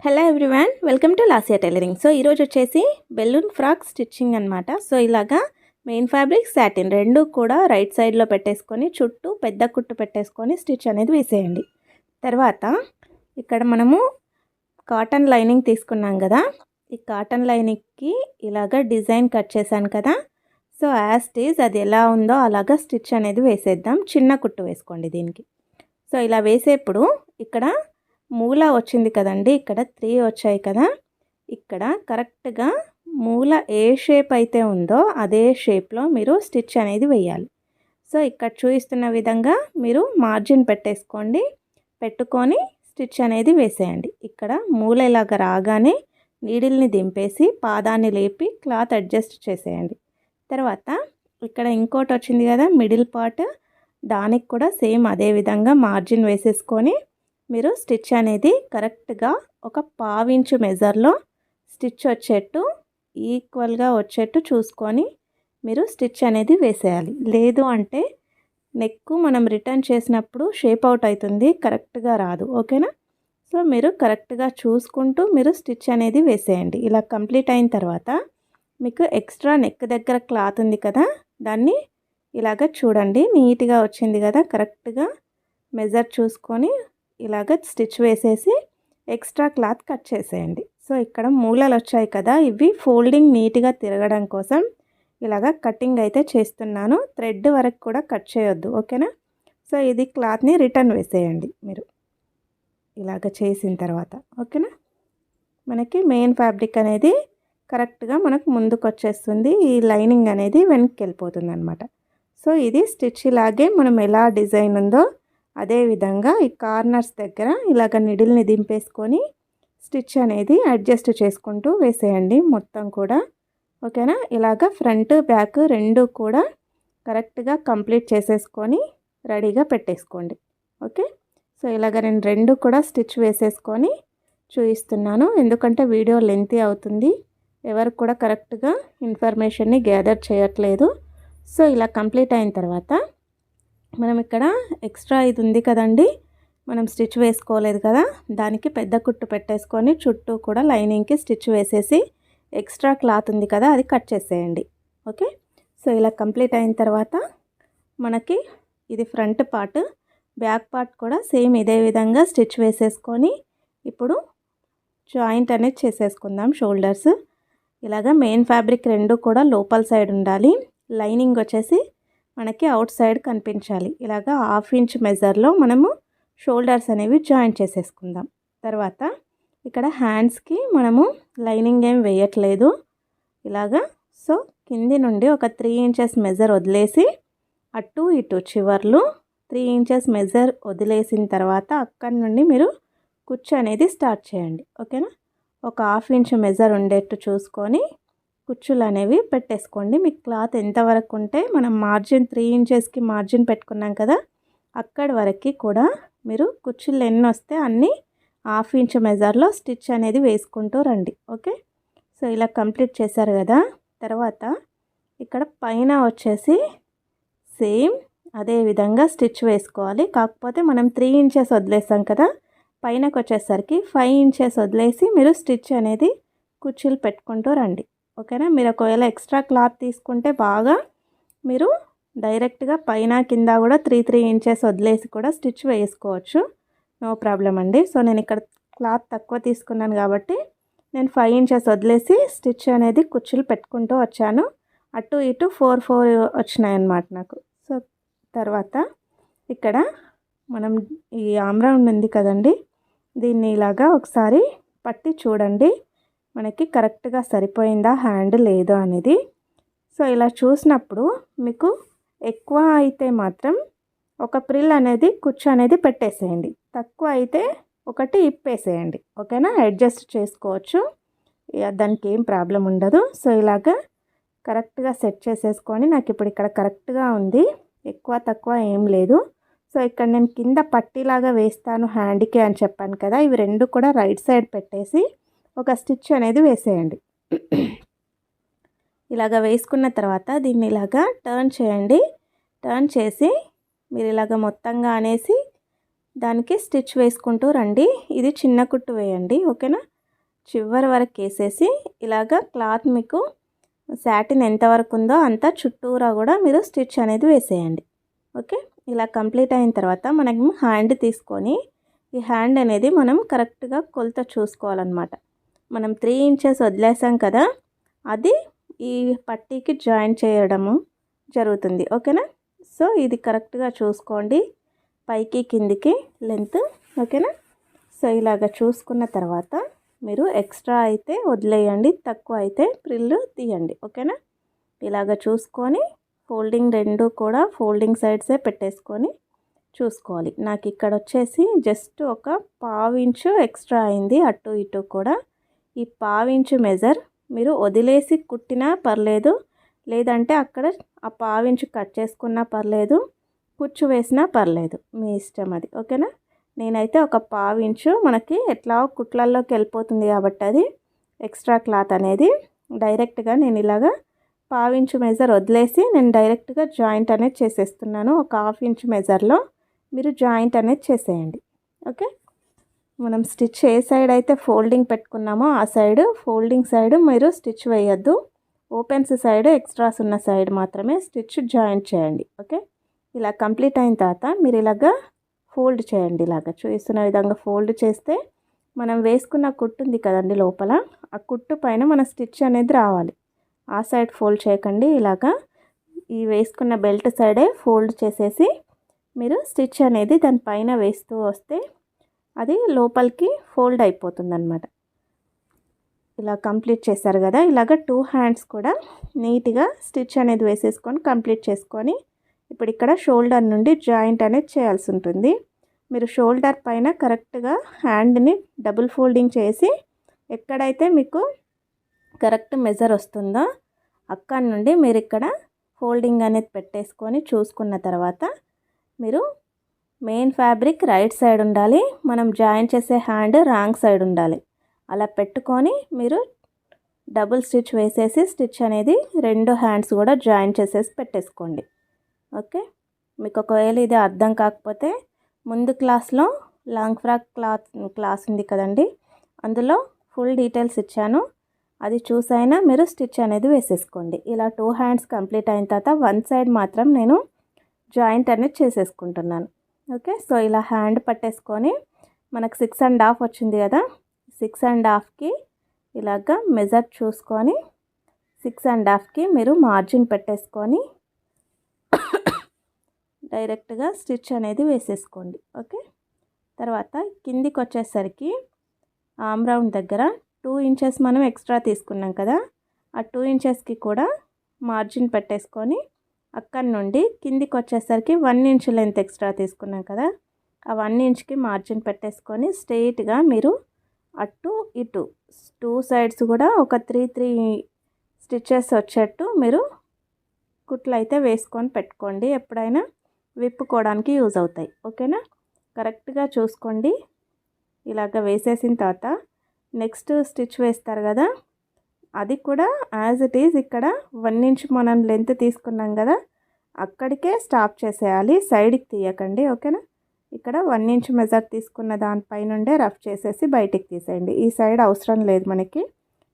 Hello everyone, welcome to Lasiya tailoring. So ఈరోజు వచ్చేసి balloon frock stitching అనమాట. సో ఇలాగా మెయిన్ ఫ్యాబ్రిక్ సాటిన్ రెండు కూడా రైట్ సైడ్లో పెట్టేసుకొని చుట్టూ పెద్ద కుట్టు పెట్టేసుకొని స్టిచ్ అనేది వేసేయండి. తర్వాత ఇక్కడ మనము కాటన్ లైనింగ్ తీసుకున్నాం కదా, ఈ కాటన్ లైనింగ్కి ఇలాగా డిజైన్ కట్ చేశాను కదా. సో యాజ్ టీజ్ అది ఎలా ఉందో అలాగా స్టిచ్ అనేది వేసేద్దాం. చిన్న కుట్టు వేసుకోండి దీనికి. సో ఇలా వేసేప్పుడు ఇక్కడ మూల వచ్చింది కదండి, ఇక్కడ 3 వచ్చాయి కదా. ఇక్కడ కరెక్ట్గా మూల ఏ షేప్ అయితే ఉందో అదే షేప్లో మీరు స్టిచ్ అనేది వేయాలి. సో ఇక్కడ చూపిస్తున్న విధంగా మీరు మార్జిన్ పెట్టేసుకోండి, పెట్టుకొని స్టిచ్ అనేది వేసేయండి. ఇక్కడ మూల ఇలాగా రాగానే నీడిల్ని దింపేసి పాదాన్ని లేపి క్లాత్ అడ్జస్ట్ చేసేయండి. తర్వాత ఇక్కడ ఇంకోటి వచ్చింది కదా మిడిల్ పార్ట్, దానికి కూడా సేమ్ అదే విధంగా మార్జిన్ వేసేసుకొని మీరు స్టిచ్ అనేది కరెక్ట్గా ఒక 1/2 ఇంచు మెజర్లో స్టిచ్ వచ్చేట్టు ఈక్వల్గా వచ్చేట్టు చూసుకొని మీరు స్టిచ్ అనేది వేసేయాలి. లేదు అంటే నెక్ మనం రిటర్న్ చేసినప్పుడు షేప్ అవుట్ అవుతుంది, కరెక్ట్గా రాదు. ఓకేనా? సో మీరు కరెక్ట్గా చూసుకుంటూ మీరు స్టిచ్ అనేది వేసేయండి. ఇలా కంప్లీట్ అయిన తర్వాత మీకు ఎక్స్ట్రా నెక్ దగ్గర క్లాత్ ఉంది కదా, దాన్ని ఇలాగ చూడండి, నీట్గా వచ్చింది కదా. కరెక్ట్గా మెజర్ చూసుకొని ఇలాగ స్టిచ్ వేసేసి ఎక్స్ట్రా క్లాత్ కట్ చేసేయండి. సో ఇక్కడ మూలలు వచ్చాయి కదా, ఇవి ఫోల్డింగ్ నీట్గా తిరగడం కోసం ఇలాగ కటింగ్ అయితే చేస్తున్నాను. థ్రెడ్ వరకు కూడా కట్ చేయొద్దు. ఓకేనా? సో ఇది క్లాత్ని రిటర్న్ వేసేయండి మీరు ఇలాగ చేసిన తర్వాత. ఓకేనా? మనకి మెయిన్ ఫ్యాబ్రిక్ అనేది కరెక్ట్గా మనకు ముందుకు వచ్చేస్తుంది, ఈ లైనింగ్ అనేది వెనక్కి వెళ్ళిపోతుంది అనమాట. సో ఇది స్టిచ్ ఇలాగే మనం ఎలా డిజైన్ ఉందో అదే విధంగా ఈ కార్నర్స్ దగ్గర ఇలాగ నిడిల్ని దింపేసుకొని స్టిచ్ అనేది అడ్జస్ట్ చేసుకుంటూ వేసేయండి మొత్తం కూడా. ఓకేనా? ఇలాగ ఫ్రంట్ బ్యాక్ రెండు కూడా కరెక్ట్గా కంప్లీట్ చేసేసుకొని రెడీగా పెట్టేసుకోండి. ఓకే? సో ఇలాగ నేను రెండు కూడా స్టిచ్ వేసేసుకొని చూపిస్తున్నాను, ఎందుకంటే వీడియో లెంతీ అవుతుంది, ఎవరు కూడా కరెక్ట్గా ఇన్ఫర్మేషన్ని గ్యాదర్ చేయట్లేదు. సో ఇలా కంప్లీట్ అయిన తర్వాత మనం ఇక్కడ ఎక్స్ట్రా ఇది ఉంది కదండి, మనం స్టిచ్ వేసుకోలేదు కదా, దానికి పెద్ద కుట్టు పెట్టేసుకొని చుట్టూ కూడా లైనింగ్కి స్టిచ్ వేసేసి ఎక్స్ట్రా క్లాత్ ఉంది కదా అది కట్ చేసేయండి. ఓకే? సో ఇలా కంప్లీట్ అయిన తర్వాత మనకి ఇది ఫ్రంట్ పార్ట్, బ్యాక్ పార్ట్ కూడా సేమ్ ఇదే విధంగా స్టిచ్ వేసేసుకొని ఇప్పుడు జాయింట్ అనేది చేసేసుకుందాం. షోల్డర్స్ ఇలాగా మెయిన్ ఫ్యాబ్రిక్ రెండు కూడా లోపల సైడ్ ఉండాలి, లైనింగ్ వచ్చేసి మనకి అవుట్ సైడ్ కనిపించాలి. ఇలాగా 1/2 ఇంచ్ మెజర్లో మనము షోల్డర్స్ అనేవి జాయింట్ చేసేసుకుందాం. తర్వాత ఇక్కడ హ్యాండ్స్కి మనము లైనింగ్ ఏం వేయట్లేదు ఇలాగా. సో కింది నుండి ఒక 3 ఇంచెస్ మెజర్ వదిలేసి అటు ఇటు చివర్లు 3 ఇంచెస్ మెజర్ వదిలేసిన తర్వాత అక్కడి నుండి మీరు కుచ్చు అనేది స్టార్ట్ చేయండి. ఓకేనా? ఒక 1/2 ఇంచ్ మెజర్ ఉండేట్టు చూసుకొని కుచ్చులు అనేవి పెట్టేసుకోండి. మీకు క్లాత్ ఎంతవరకు ఉంటే మనం మార్జిన్ 3 ఇంచెస్కి మార్జిన్ పెట్టుకున్నాం కదా, అక్కడి వరకు కూడా మీరు కుచ్చులు ఎన్ని వస్తే అన్నీ 1/2 ఇంచ్ మెజర్లో స్టిచ్ అనేది వేసుకుంటూ రండి. ఓకే? సో ఇలా కంప్లీట్ చేశారు కదా. తర్వాత ఇక్కడ పైన వచ్చేసి సేమ్ అదే విధంగా స్టిచ్ వేసుకోవాలి, కాకపోతే మనం 3 ఇంచెస్ వదిలేసాం కదా, పైనకు వచ్చేసరికి 5 ఇంచెస్ వదిలేసి మీరు స్టిచ్ అనేది కుచ్చులు పెట్టుకుంటూ రండి. ఓకేనా? మీరు ఒకవేళ ఎక్స్ట్రా క్లాత్ తీసుకుంటే బాగా మీరు డైరెక్ట్గా పైన కింద కూడా 3 ఇంచెస్ వదిలేసి కూడా స్టిచ్ వేసుకోవచ్చు, నో ప్రాబ్లం అండి. సో నేను ఇక్కడ క్లాత్ తక్కువ తీసుకున్నాను కాబట్టి నేను 5 ఇంచెస్ వదిలేసి స్టిచ్ అనేది కుచ్చులు పెట్టుకుంటూ వచ్చాను. అటు ఇటు 4 వచ్చినాయి అన్నమాట నాకు. సో తర్వాత ఇక్కడ మనం ఈ ఆమ్ రౌండ్ ఉంది కదండి, దీన్ని ఇలాగా ఒకసారి పట్టి చూడండి మనకి కరెక్ట్గా సరిపోయిందా హ్యాండ్ లేదో అనేది. సో ఇలా చూసినప్పుడు మీకు ఎక్కువ అయితే మాత్రం ఒక ప్రిల్ అనేది కుచ్చు అనేది పెట్టేసేయండి, తక్కువ అయితే ఒకటి ఇప్పేసేయండి. ఓకేనా? అడ్జస్ట్ చేసుకోవచ్చు, దానికి ఏం ప్రాబ్లం ఉండదు. సో ఇలాగా కరెక్ట్గా సెట్ చేసేసుకొని నాకు ఇప్పుడు ఇక్కడ కరెక్ట్గా ఉంది, ఎక్కువ తక్కువ ఏం లేదు. సో ఇక్కడ నేను కింద పట్టీలాగా వేస్తాను హ్యాండ్కి అని చెప్పాను కదా, ఇవి రెండు కూడా రైట్ సైడ్ పెట్టేసి ఒక స్టిచ్ అనేది వేసేయండి. ఇలాగ వేసుకున్న తర్వాత దీన్ని ఇలాగా టర్న్ చేయండి. టర్న్ చేసి మీరు ఇలాగ మొత్తంగా అనేసి దానికి స్టిచ్ వేసుకుంటూ రండి. ఇది చిన్న కుట్టు వేయండి. ఓకేనా? చివరి వరకు వేసేసి ఇలాగ క్లాత్ మీకు సాటిన్ ఎంతవరకు ఉందో అంత చుట్టూరా కూడా మీరు స్టిచ్ అనేది వేసేయండి. ఓకే, ఇలా కంప్లీట్ అయిన తర్వాత మనం హ్యాండ్ తీసుకొని ఈ హ్యాండ్ అనేది మనం కరెక్ట్గా కొలత చూసుకోవాలన్నమాట. మనం 3 ఇంచెస్ వదిలేసాం కదా, అది ఈ పట్టీకి జాయిన్ చేయడము జరుగుతుంది. ఓకేనా, సో ఇది కరెక్ట్గా చూసుకోండి, పైకి కిందికి లెంత్. ఓకేనా, సో ఇలాగ చూసుకున్న తర్వాత మీరు ఎక్స్ట్రా అయితే వదిలేయండి, తక్కువ అయితే ప్రిల్లు తీయండి. ఓకేనా, ఇలాగ చూసుకొని ఫోల్డింగ్ రెండు కూడా ఫోల్డింగ్ సైడ్సే పెట్టేసుకొని చూసుకోవాలి. నాకు ఇక్కడ వచ్చేసి జస్ట్ ఒక 1/2 ఇంచు ఎక్స్ట్రా అయింది అటు ఇటు కూడా. ఈ 1/2 ఇంచు మెజర్ మీరు వదిలేసి కుట్టినా పర్లేదు, లేదంటే అక్కడ ఆ 1/2 ఇంచు కట్ చేసుకున్నా పర్లేదు, కుచ్చు వేసినా పర్లేదు, మీ ఇష్టం అది. ఓకేనా, నేనైతే ఒక 1/2 ఇంచు, మనకి ఎట్లా కుట్లల్లోకి వెళ్ళిపోతుంది కాబట్టి అది ఎక్స్ట్రా క్లాత్ అనేది డైరెక్ట్గా నేను ఇలాగా 1/2 ఇంచు మెజర్ వదిలేసి నేను డైరెక్ట్గా జాయింట్ అనేది చేసేస్తున్నాను. ఒక 1/2 ఇంచు మెజర్లో మీరు జాయింట్ అనేది చేసేయండి. ఓకే, మనం స్టిచ్ ఏ సైడ్ అయితే ఫోల్డింగ్ పెట్టుకున్నామో ఆ సైడ్ ఫోల్డింగ్ సైడ్ మీరు స్టిచ్ వేయొద్దు, ఓపెన్స్ సైడ్ ఎక్స్ట్రాస్ ఉన్న సైడ్ మాత్రమే స్టిచ్ జాయింట్ చేయండి. ఓకే, ఇలా కంప్లీట్ అయిన తర్వాత మీరు ఇలాగా ఫోల్డ్ చేయండి. ఇలాగ చూస్తున్న విధంగా ఫోల్డ్ చేస్తే మనం వేసుకున్న కుట్టు ఉంది కదండి లోపల, ఆ కుట్టు పైన మన స్టిచ్ అనేది రావాలి. ఆ సైడ్ ఫోల్డ్ చేయకండి, ఇలాగా ఈ వేసుకున్న బెల్ట్ సైడే ఫోల్డ్ చేసేసి మీరు స్టిచ్ అనేది దానిపైన వేస్తూ వస్తే అది లోపలికి ఫోల్డ్ అయిపోతుంది అన్నమాట. ఇలా కంప్లీట్ చేశారు కదా, ఇలాగ 2 హ్యాండ్స్ కూడా నీట్గా స్టిచ్ అనేది వేసేసుకొని కంప్లీట్ చేసుకొని ఇప్పుడు ఇక్కడ షోల్డర్ నుండి జాయింట్ అనేది చేయాల్సి ఉంటుంది. మీరు షోల్డర్ పైన కరెక్ట్గా హ్యాండ్ని డబుల్ ఫోల్డింగ్ చేసి ఎక్కడైతే మీకు కరెక్ట్ మెజర్ వస్తుందో అక్కడ నుండి మీరు ఇక్కడ ఫోల్డింగ్ అనేది పెట్టేసుకొని చూసుకున్న తర్వాత మీరు మెయిన్ ఫ్యాబ్రిక్ రైట్ సైడ్ ఉండాలి, మనం జాయిన్ చేసే హ్యాండ్ రాంగ్ సైడ్ ఉండాలి. అలా పెట్టుకొని మీరు డబుల్ స్టిచ్ వేసేసి స్టిచ్ అనేది 2 హ్యాండ్స్ కూడా జాయిన్ చేసేసి పెట్టేసుకోండి. ఓకే, మీకు ఒకవేళ ఇది అర్థం కాకపోతే ముందు క్లాస్లో లాంగ్ ఫ్రాక్ క్లాస్ ఉంది కదండి, అందులో ఫుల్ డీటెయిల్స్ ఇచ్చాను, అది చూసైనా మీరు స్టిచ్ అనేది వేసేసుకోండి. ఇలా 2 హ్యాండ్స్ కంప్లీట్ అయిన తర్వాత 1 సైడ్ మాత్రం నేను జాయింట్ అనేది చేసేసుకుంటున్నాను. ఓకే, సో ఇలా హ్యాండ్ పట్టేసుకొని మనకు 6.5 వచ్చింది కదా, 6.5కి ఇలాగా మెజర్ చూసుకొని 6.5కి మీరు మార్జిన్ పెట్టేసుకొని డైరెక్ట్గా స్టిచ్ అనేది వేసేసుకోండి. ఓకే, తర్వాత కిందికి వచ్చేసరికి ఆమ్ రౌండ్ దగ్గర 2 ఇంచెస్ మనం ఎక్స్ట్రా తీసుకున్నాం కదా, ఆ 2 ఇంచెస్కి కూడా మార్జిన్ పెట్టేసుకొని అక్కడి నుండి కిందికి వచ్చేసరికి 1 ఇంచ్ లెంత్ ఎక్స్ట్రా తీసుకున్నాం కదా, ఆ 1 ఇంచ్కి మార్జిన్ పెట్టేసుకొని స్ట్రెయిట్గా మీరు అటు ఇటు 2 సైడ్స్ కూడా ఒక 3 స్టిచెస్ వచ్చేట్టు మీరు కుట్లు అయితే వేసుకొని పెట్టుకోండి, ఎప్పుడైనా విప్పుకోవడానికి యూజ్ అవుతాయి. ఓకేనా, కరెక్ట్గా చూసుకోండి. ఇలాగ వేసేసిన తర్వాత నెక్స్ట్ స్టిచ్ వేస్తారు కదా, అది కూడా యాజ్ ఇట్ ఈజ్ ఇక్కడ 1 ఇంచ్ మనం లెంత్ తీసుకున్నాం కదా అక్కడికే స్టాప్ చేసేయాలి, సైడ్కి తీయకండి. ఓకేనా, ఇక్కడ 1 ఇంచ్ మెజర్ తీసుకున్న దానిపై నుండే రఫ్ చేసేసి బయటికి తీసేయండి. ఈ సైడ్ అవసరం లేదు, మనకి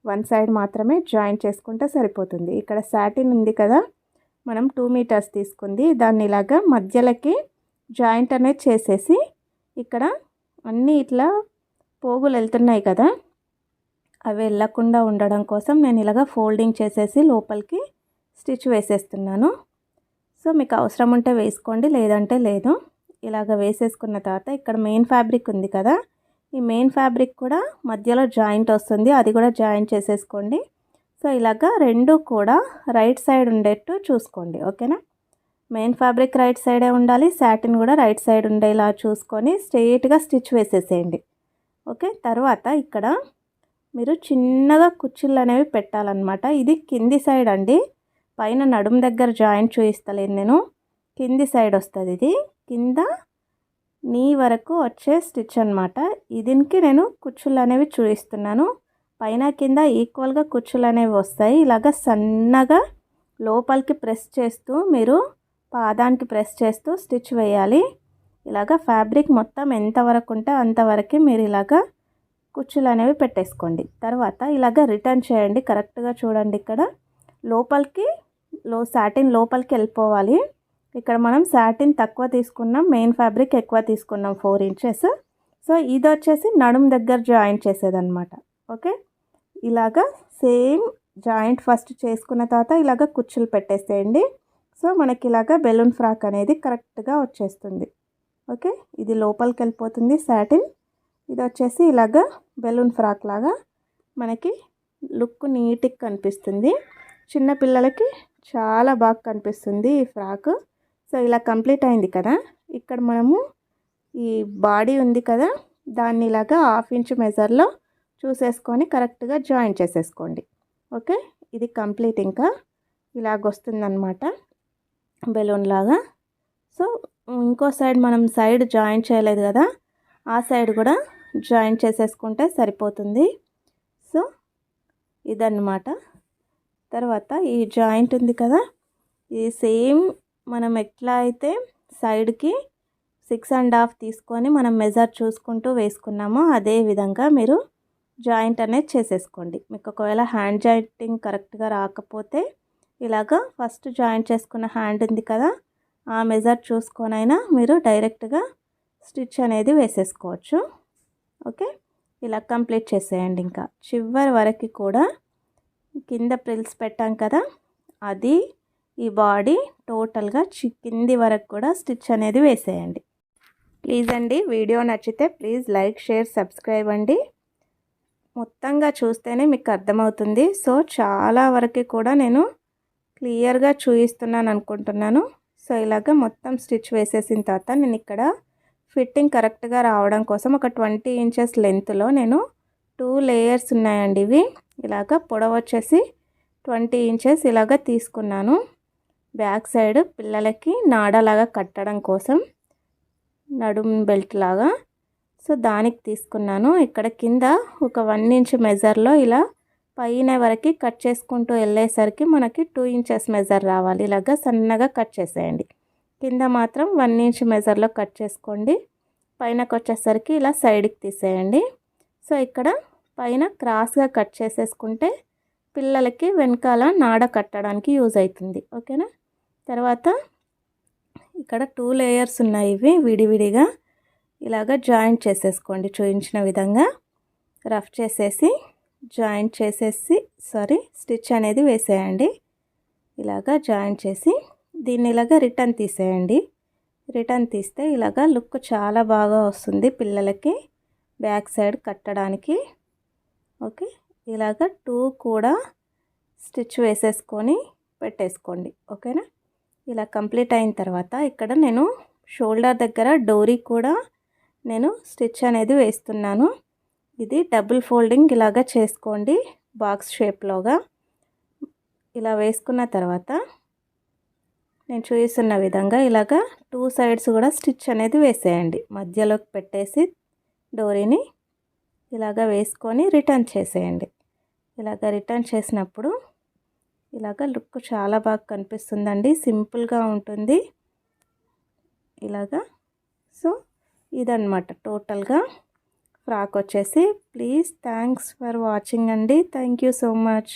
1 సైడ్ మాత్రమే జాయిన్ చేసుకుంటే సరిపోతుంది. ఇక్కడ సాటిన్ ఉంది కదా, మనం 2 మీటర్స్ తీసుకుంది, దాన్ని ఇలాగా మధ్యలోకి జాయింట్ అనేది చేసేసి ఇక్కడ అన్నీ ఇట్లా పోగులు వెళ్తున్నాయి కదా, అవి వెళ్ళకుండా ఉండడం కోసం నేను ఇలాగ ఫోల్డింగ్ చేసేసి లోపలికి స్టిచ్ వేసేస్తున్నాను. సో మీకు అవసరం ఉంటే వేసుకోండి, లేదంటే లేదు. ఇలాగ వేసేసుకున్న తర్వాత ఇక్కడ మెయిన్ ఫ్యాబ్రిక్ ఉంది కదా, ఈ మెయిన్ ఫ్యాబ్రిక్ కూడా మధ్యలో జాయింట్ వస్తుంది, అది కూడా జాయింట్ చేసేసుకోండి. సో ఇలాగ 2 కూడా రైట్ సైడ్ ఉండేట్టు చూసుకోండి. ఓకేనా, మెయిన్ ఫ్యాబ్రిక్ రైట్ సైడే ఉండాలి, సాటిన్ కూడా రైట్ సైడ్ ఉండేలా చూసుకొని స్ట్రెయిట్గా స్టిచ్ వేసేసేయండి. ఓకే, తర్వాత ఇక్కడ మీరు చిన్నగా కుచ్చిళ్ళు అనేవి పెట్టాలన్నమాట. ఇది కింది సైడ్ అండి, పైన నడుము దగ్గర జాయింట్ చూపిస్తలేను నేను, కింది సైడ్ వస్తుంది, ఇది కింద నీ వరకు వచ్చే స్టిచ్ అనమాట. దీనికి నేను కుచ్చుళ్ళు అనేవి చూపిస్తున్నాను, పైన కింద ఈక్వల్గా కుచ్చుళ్ళు అనేవి వస్తాయి. ఇలాగ సన్నగా లోపలికి ప్రెస్ చేస్తూ మీరు పాదానికి ప్రెస్ చేస్తూ స్టిచ్ వేయాలి. ఇలాగ ఫ్యాబ్రిక్ మొత్తం ఎంతవరకు ఉంటే అంతవరకు మీరు ఇలాగ కుచ్చులు అనేవి పెట్టేసుకోండి. తర్వాత ఇలాగ రిటర్న్ చేయండి. కరెక్ట్గా చూడండి, ఇక్కడ లోపలికి సాటిన్ లోపలికి వెళ్ళిపోవాలి. ఇక్కడ మనం సాటిన్ తక్కువ తీసుకున్నాం, మెయిన్ ఫ్యాబ్రిక్ ఎక్కువ తీసుకున్నాం 4 ఇంచెస్. సో ఇది వచ్చేసి నడుము దగ్గర జాయింట్ చేసేదన్నమాట. ఓకే, ఇలాగా సేమ్ జాయింట్ ఫస్ట్ చేసుకున్న తర్వాత ఇలాగ కుచ్చులు పెట్టేసేయండి. సో మనకి ఇలాగ బెలూన్ ఫ్రాక్ అనేది కరెక్ట్గా వచ్చేస్తుంది. ఓకే, ఇది లోపలికి వెళ్ళిపోతుంది సాటిన్. ఇది వచ్చేసి ఇలాగ బెలూన్ ఫ్రాక్ లాగా మనకి లుక్ నీట్గా కనిపిస్తుంది. చిన్నపిల్లలకి చాలా బాగా కనిపిస్తుంది ఈ ఫ్రాక్. సో ఇలా కంప్లీట్ అయింది కదా. ఇక్కడ మనము ఈ బాడీ ఉంది కదా, దాన్ని ఇలాగా 1/2 ఇంచ్ మెజర్లో చూసేసుకొని కరెక్ట్గా జాయిన్ చేసేసుకోండి. ఓకే, ఇది కంప్లీట్. ఇంకా ఇలాగ వస్తుందన్నమాట బెలూన్ లాగా. సో ఇంకో సైడ్ మనం సైడ్ జాయిన్ చేయలేదు కదా, ఆ సైడ్ కూడా జాయిన్ చేసేసుకుంటే సరిపోతుంది. సో ఇదన్నమాట. తర్వాత ఈ జాయింట్ ఉంది కదా, ఈ సేమ్ మనం ఎట్లా అయితే సైడ్కి 6.5 తీసుకొని మనం మెజర్ చూసుకుంటూ వేసుకున్నామో అదే విధంగా మీరు జాయింట్ అనేది చేసేసుకోండి. మీకు ఒకవేళ హ్యాండ్ జాయింటింగ్ కరెక్ట్గా రాకపోతే ఇలాగా ఫస్ట్ జాయింట్ చేసుకున్న హ్యాండ్ ఉంది కదా, ఆ మెజర్ చూసుకొనైనా మీరు డైరెక్ట్గా స్టిచ్ అనేది వేసేసుకోవచ్చు. ఓకే, ఇలా కంప్లీట్ చేసేయండి. ఇంకా చివరి వరకు కూడా కింద ప్రిల్స్ పెట్టాం కదా, అది ఈ బాడీ టోటల్గా కింది వరకు కూడా స్టిచ్ అనేది వేసేయండి. ప్లీజ్ అండి, వీడియో నచ్చితే ప్లీజ్ లైక్, షేర్, సబ్స్క్రైబ్ అండి. మొత్తంగా చూస్తేనే మీకు అర్థమవుతుంది. సో చాలా వరకు కూడా నేను క్లియర్గా చూపిస్తున్నాను అనుకుంటున్నాను. సో ఇలాగ మొత్తం స్టిచ్ వేసేసిన తర్వాత నేను ఇక్కడ ఫిట్టింగ్ కరెక్ట్గా రావడం కోసం ఒక 20 ఇంచెస్ లెంత్లో నేను 2 లేయర్స్ ఉన్నాయండి. ఇవి ఇలాగ పొడవు వచ్చేసి 20 ఇంచెస్ ఇలాగ తీసుకున్నాను. బ్యాక్ సైడ్ పిల్లలకి నాడలాగా కట్టడం కోసం నడుము బెల్ట్ లాగా. సో దానికి తీసుకున్నాను. ఇక్కడ కింద ఒక 1 ఇంచ్ మెజర్లో ఇలా పైన వరకు కట్ చేసుకుంటూ వెళ్ళేసరికి మనకి 2 ఇంచెస్ మెజర్ రావాలి. ఇలాగ సన్నగా కట్ చేసేయండి. కింద మాత్రం 1 ఇంచ్ మెజర్లో కట్ చేసుకోండి. పైనకి వచ్చేసరికి ఇలా సైడ్కి తీసేయండి. సో ఇక్కడ పైన క్రాస్గా కట్ చేసేసుకుంటే పిల్లలకి వెనకాల నాడ కట్టడానికి యూజ్ అవుతుంది. ఓకేనా. తర్వాత ఇక్కడ 2 లేయర్స్ ఉన్నాయి. ఇవి విడివిడిగా ఇలాగ జాయింట్ చేసేసుకోండి. చూపించిన విధంగా రఫ్ చేసేసి జాయింట్ చేసేసి స్టిచ్ అనేది వేసేయండి. ఇలాగ జాయింట్ చేసి దీన్ని ఇలాగ రిటర్న్ తీసేయండి. రిటర్న్ తీస్తే ఇలాగ లుక్ చాలా బాగా వస్తుంది పిల్లలకి బ్యాక్ సైడ్ కట్టడానికి. ఓకే, ఇలాగ 2 కూడా స్టిచ్ వేసేసుకొని పెట్టేసుకోండి. ఓకేనా. ఇలా కంప్లీట్ అయిన తర్వాత ఇక్కడ నేను షోల్డర్ దగ్గర డోరీ కూడా నేను స్టిచ్ అనేది వేస్తున్నాను. ఇది డబుల్ ఫోల్డింగ్ ఇలాగ చేసుకోండి బాక్స్ షేప్లోగా. ఇలా వేసుకున్న తర్వాత నేను చూపిస్తున్న విధంగా ఇలాగ 2 సైడ్స్ కూడా స్టిచ్ అనేది వేసేయండి. మధ్యలోకి పెట్టేసి డోరీని ఇలాగ వేసుకొని రిటర్న్ చేసేయండి. ఇలాగ రిటర్న్ చేసినప్పుడు ఇలాగ లుక్ చాలా బాగా కనిపిస్తుందండి. సింపుల్గా ఉంటుంది ఇలాగా. సో ఇదన్నమాట టోటల్గా ఫ్రాక్ వచ్చేసి. ప్లీజ్ థ్యాంక్స్ ఫర్ వాచింగ్ అండి. Thank you so much.